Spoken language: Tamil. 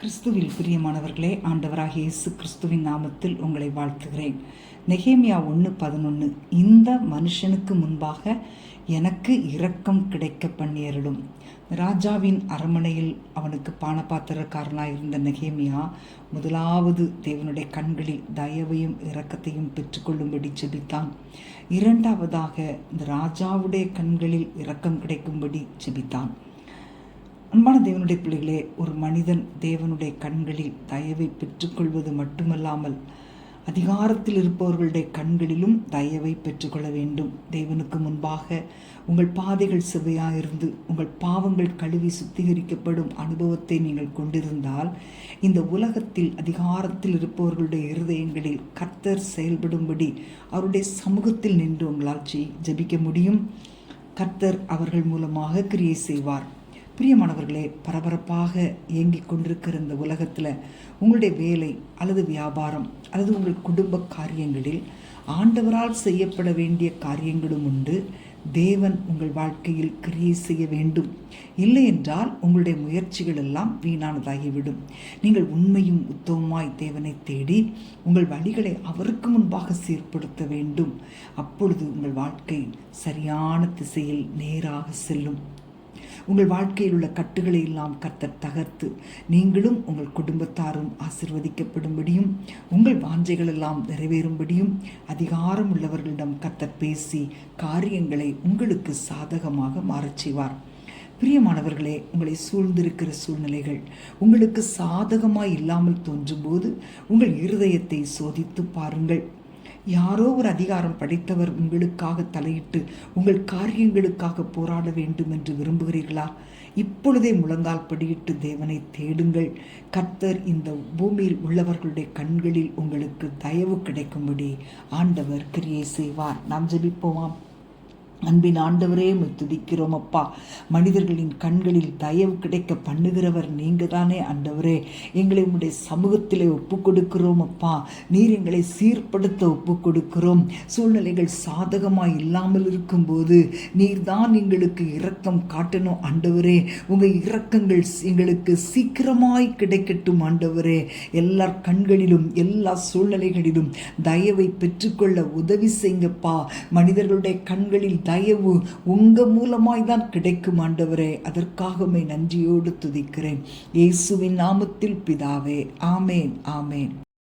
கிறிஸ்துவில் பிரியமானவர்களே, ஆண்டவராகிய இயேசு கிறிஸ்துவின் நாமத்தில் உங்களை வாழ்த்துகிறேன். நெகேமியா 1:11, இந்த மனுஷனுக்கு முன்பாக எனக்கு இரக்கம் கிடைக்க பண்ணியருளும். ராஜாவின் அரண்மனையில் அவனுக்கு பானபாத்திரக்காரனாக இருந்த நெகேமியா முதலாவது தேவனுடைய கண்களில் தயவையும் இரக்கத்தையும் பெற்றுக்கொள்ளும்படி ஜெபித்தான். இரண்டாவதாக இந்த ராஜாவுடைய கண்களில் இரக்கம் கிடைக்கும்படி ஜெபித்தான். அன்பான தேவனுடைய பிள்ளைகளே, ஒரு மனிதன் தேவனுடைய கண்களில் தயவை பெற்றுக்கொள்வது மட்டுமல்லாமல் அதிகாரத்தில் இருப்பவர்களுடைய கண்களிலும் தயவை பெற்றுக்கொள்ள வேண்டும். தேவனுக்கு முன்பாக உங்கள் பாதைகள் செவ்வையாயிருந்து உங்கள் பாவங்கள் கழுவி சுத்திகரிக்கப்படும் அனுபவத்தை நீங்கள் கொண்டிருந்தால் இந்த உலகத்தில் அதிகாரத்தில் இருப்பவர்களுடைய இருதயங்களில் கர்த்தர் செயல்படும்படி அவருடைய சமூகத்தில் நின்று உங்களால் ஜெபிக்க முடியும். கர்த்தர் அவர்கள் மூலமாக கிரியை செய்வார். பிரியமானவர்களே, பரபரப்பாக இயங்கிக் கொண்டிருக்கிற இந்த உலகத்தில் உங்களுடைய வேலை அல்லது வியாபாரம் அல்லது உங்கள் குடும்ப காரியங்களில் ஆண்டவரால் செய்யப்பட வேண்டிய காரியங்களும் உண்டு. தேவன் உங்கள் வாழ்க்கையில் கிரியை செய்ய வேண்டும். இல்லை என்றால் உங்களுடைய முயற்சிகள் எல்லாம் வீணானதாகிவிடும். நீங்கள் உண்மையும் உத்தமமாய் தேவனை தேடி உங்கள் வழிகளை அவருக்கு முன்பாக சீர்படுத்த வேண்டும். அப்பொழுது உங்கள் வாழ்க்கை சரியான திசையில் நேராக செல்லும். உங்கள் வாழ்க்கையில் உள்ள கட்டுகளை எல்லாம் கர்த்தர் தகர்த்து நீங்களும் உங்கள் குடும்பத்தாரும் ஆசீர்வதிக்கப்படும்படியும் உங்கள் வாஞ்சைகள் எல்லாம் நிறைவேறும்படியும் அதிகாரம் உள்ளவர்களிடம் கர்த்தர் பேசி காரியங்களை உங்களுக்கு சாதகமாக மாறச் செய்வார். பிரியமானவர்களே, உங்களை சூழ்ந்திருக்கிற சூழ்நிலைகள் உங்களுக்கு சாதகமாய் இல்லாமல் தோன்றும் போது உங்கள் இருதயத்தை சோதித்து பாருங்கள். யாரோ ஒரு அதிகாரம் படைத்தவர் உங்களுக்காக தலையிட்டு உங்கள் காரியங்களுக்காக போராட வேண்டும் என்று விரும்புகிறீர்களா? இப்பொழுதே முழங்கால் படியிட்டு தேவனை தேடுங்கள். கர்த்தர் இந்த பூமியில் உள்ளவர்களுடைய கண்களில் உங்களுக்கு தயவு கிடைக்கும்படி ஆண்டவர் கிரியை செய்வார். நாம் ஜெபிப்போமாம். அன்பின் ஆண்டவரே, துதிக்கிறோம் அப்பா. மனிதர்களின் கண்களில் தயவு கிடைக்க பண்ணுகிறவர் நீங்க தானே ஆண்டவரே. எங்களை உங்களுடைய சமூகத்திலே ஒப்பு கொடுக்கிறோம் அப்பா. நீர் எங்களை சீர்படுத்த ஒப்பு கொடுக்கிறோம். சூழ்நிலைகள் சாதகமாய் இல்லாமல் இருக்கும்போது நீர்தான் எங்களுக்கு இரக்கம் காட்டணும் ஆண்டவரே. உங்கள் இரக்கங்கள் எங்களுக்கு சீக்கிரமாய் கிடைக்கட்டும் ஆண்டவரே. எல்லா கண்களிலும் எல்லா சூழ்நிலைகளிலும் தயவை பெற்றுக்கொள்ள உதவி செய்யுங்கப்பா. மனிதர்களுடைய கண்களில் தயவு உங்க மூலமாய் தான் கிடைக்கும் ஆண்டவரே. அதற்காகவே நன்றியோடு துதிக்கிறேன். இயேசுவின் நாமத்தில் பிதாவே, ஆமேன், ஆமேன்.